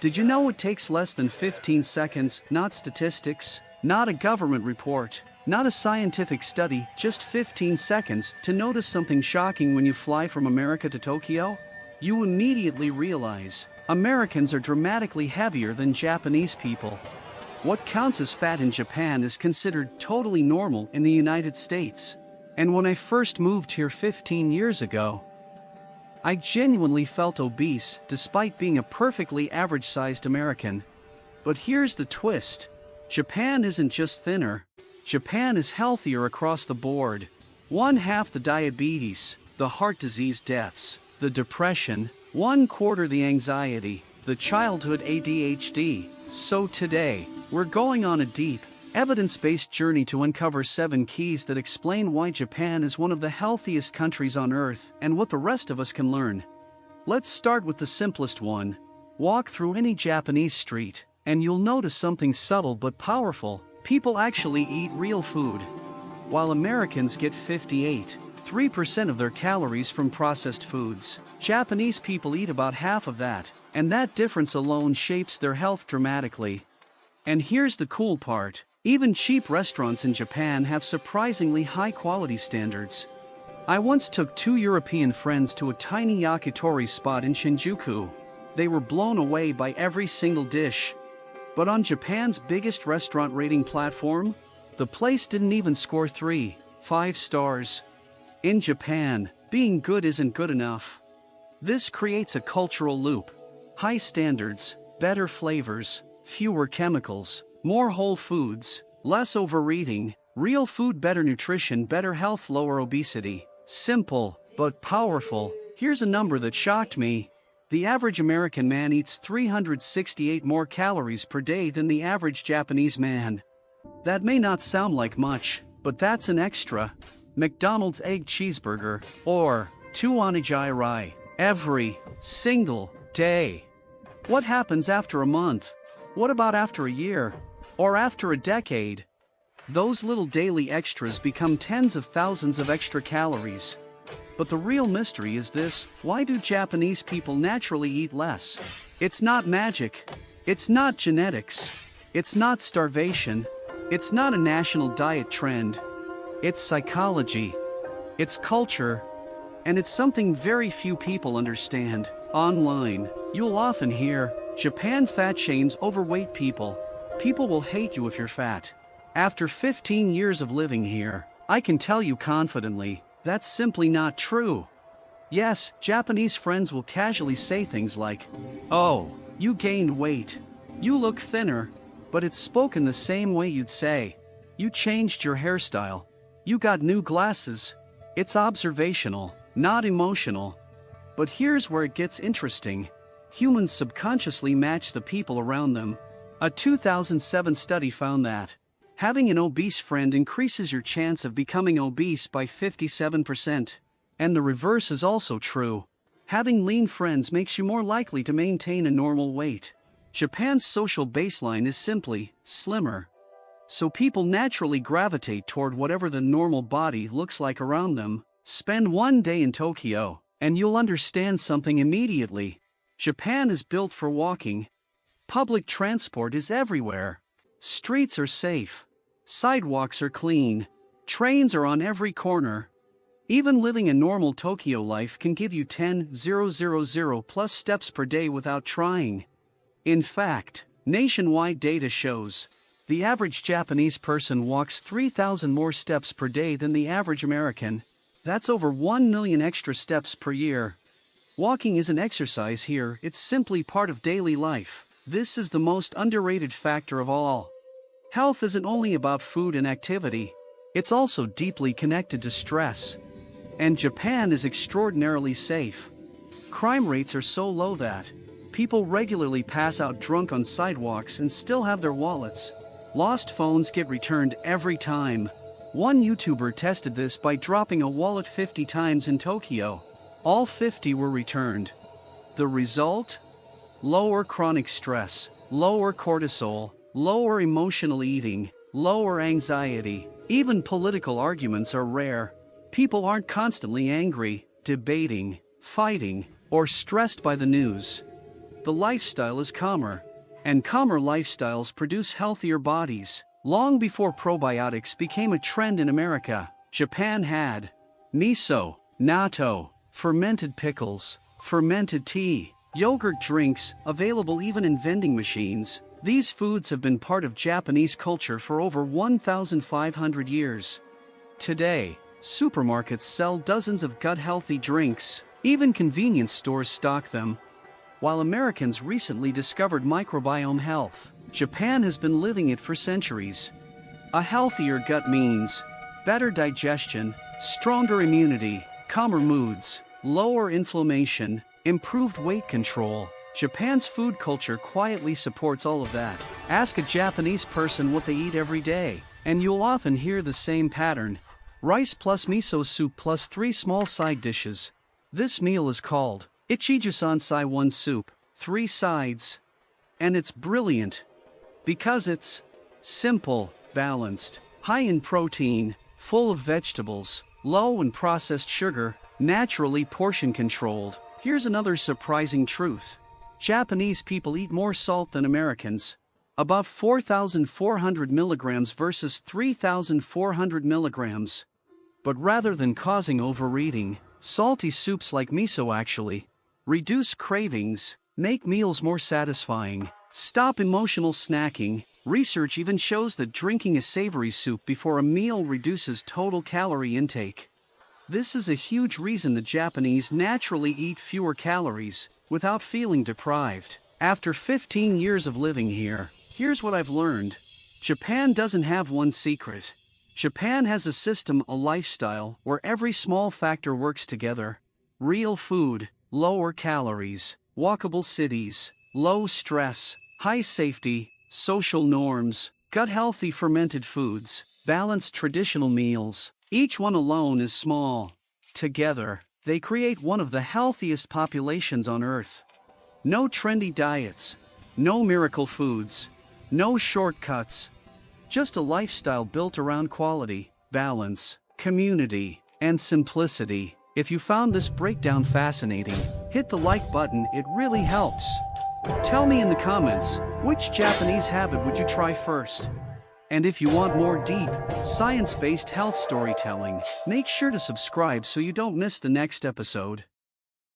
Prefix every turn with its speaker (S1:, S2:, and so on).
S1: Did you know it takes less than 15 seconds, not statistics, not a government report, not a scientific study, just 15 seconds, to notice something shocking when you fly from America to Tokyo? You immediately realize Americans are dramatically heavier than Japanese people. What counts as fat in Japan is considered totally normal in the United States. And when I first moved here 15 years ago, I genuinely felt obese despite being a perfectly average-sized American. But here's the twist. Japan isn't just thinner. Japan is healthier across the board. One half the diabetes, the heart disease deaths, the depression, 1/4 the anxiety, the childhood ADHD. So today, we're going on a deep, evidence-based journey to uncover 7 keys that explain why Japan is one of the healthiest countries on Earth and what the rest of us can learn. Let's start with the simplest one. Walk through any Japanese street, and you'll notice something subtle but powerful. People actually eat real food. While Americans get 58.3% of their calories from processed foods, Japanese people eat about half of that, and that difference alone shapes their health dramatically. And here's the cool part. Even cheap restaurants in Japan have surprisingly high quality standards. I once took 2 European friends to a tiny yakitori spot in Shinjuku. They were blown away by every single dish. But on Japan's biggest restaurant rating platform, the place didn't even score 3.5 stars. In Japan, being good isn't good enough. This creates a cultural loop. High standards, better flavors, fewer chemicals, more whole foods, less overeating, real food, better nutrition, better health, lower obesity. Simple, but powerful. Here's a number that shocked me. The average American man eats 368 more calories per day than the average Japanese man. That may not sound like much, but that's an extra McDonald's egg cheeseburger, or 2 onigiri, every single day. What happens after a month? What about after a year? Or after a decade? Those little daily extras become tens of thousands of extra calories. But the real mystery is this: why do Japanese people naturally eat less? It's not magic. It's not genetics. It's not starvation. It's not a national diet trend. It's psychology. It's culture. And it's something very few people understand. Online, you'll often hear, "Japan fat shames overweight people. People will hate you if you're fat." After 15 years of living here, I can tell you confidently, that's simply not true. Yes, Japanese friends will casually say things like, "Oh, you gained weight. You look thinner," but it's spoken the same way you'd say, "You changed your hairstyle. You got new glasses." It's observational, not emotional. But here's where it gets interesting. Humans subconsciously match the people around them. A 2007 study found that having an obese friend increases your chance of becoming obese by 57%. And the reverse is also true. Having lean friends makes you more likely to maintain a normal weight. Japan's social baseline is simply slimmer. So people naturally gravitate toward whatever the normal body looks like around them. Spend one day in Tokyo, and you'll understand something immediately. Japan is built for walking. Public transport is everywhere. Streets are safe. Sidewalks are clean. Trains are on every corner. Even living a normal Tokyo life can give you 10,000 plus steps per day without trying. In fact, nationwide data shows the average Japanese person walks 3,000 more steps per day than the average American. That's over 1 million extra steps per year. Walking isn't exercise here, it's simply part of daily life. This is the most underrated factor of all. Health isn't only about food and activity, it's also deeply connected to stress. And Japan is extraordinarily safe. Crime rates are so low that people regularly pass out drunk on sidewalks and still have their wallets. Lost phones get returned every time. One YouTuber tested this by dropping a wallet 50 times in Tokyo. All 50 were returned. The result? Lower chronic stress, lower cortisol, lower emotional eating, lower anxiety. Even political arguments are rare. People aren't constantly angry, debating, fighting, or stressed by the news. the lifestyle is calmer. And calmer lifestyles produce healthier bodies. Long before probiotics became a trend in America, Japan had miso, natto, fermented pickles, fermented tea, yogurt drinks, available even in vending machines. These foods have been part of Japanese culture for over 1,500 years. Today, supermarkets sell dozens of gut-healthy drinks. Even convenience stores stock them. While Americans recently discovered microbiome health, Japan has been living it for centuries. A healthier gut means better digestion, stronger immunity, calmer moods, lower inflammation, improved weight control. Japan's food culture quietly supports all of that. Ask a Japanese person what they eat every day, and you'll often hear the same pattern. Rice plus miso soup plus 3 small side dishes. This meal is called Ichijusansai, 1 soup, 3 sides. And it's brilliant. Because it's simple, balanced, high in protein, full of vegetables, low in processed sugar, naturally portion controlled. Here's another surprising truth. Japanese people eat more salt than Americans. About 4,400 milligrams versus 3,400 milligrams. But rather than causing overeating, salty soups like miso actually reduce cravings, make meals more satisfying, stop emotional snacking. Research even shows that drinking a savory soup before a meal reduces total calorie intake. This is a huge reason the Japanese naturally eat fewer calories without feeling deprived. After 15 years of living here, here's what I've learned. Japan doesn't have one secret. Japan has a system, a lifestyle, where every small factor works together. Real food, lower calories, walkable cities, low stress, high safety, social norms, gut-healthy fermented foods, balanced traditional meals. Each one alone is small. Together, they create one of the healthiest populations on Earth. No trendy diets, no miracle foods, no shortcuts. Just a lifestyle built around quality, balance, community, and simplicity. If you found this breakdown fascinating, hit the like button, it really helps. Tell me in the comments, which Japanese habit would you try first? And if you want more deep, science-based health storytelling, make sure to subscribe so you don't miss the next episode.